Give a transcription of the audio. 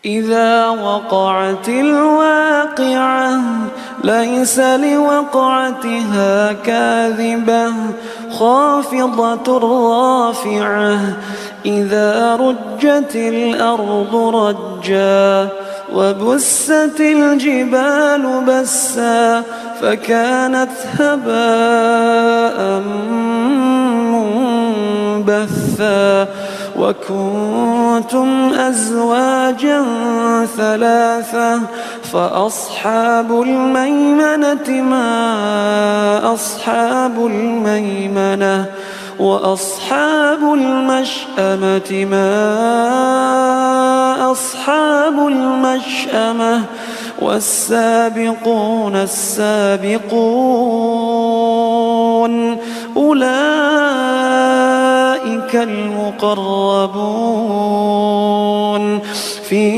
إذا وقعت الواقعة ليس لوقعتها كاذبة خافضة رافعة إذا رجت الأرض رجا وبست الجبال بسا فكانت هباء منبثا وكنتم أزواجا ثلاثة فأصحاب الميمنة ما أصحاب الميمنة وأصحاب المشأمة ما أصحاب المشأمة والسابقون السابقون أولئك المقربون في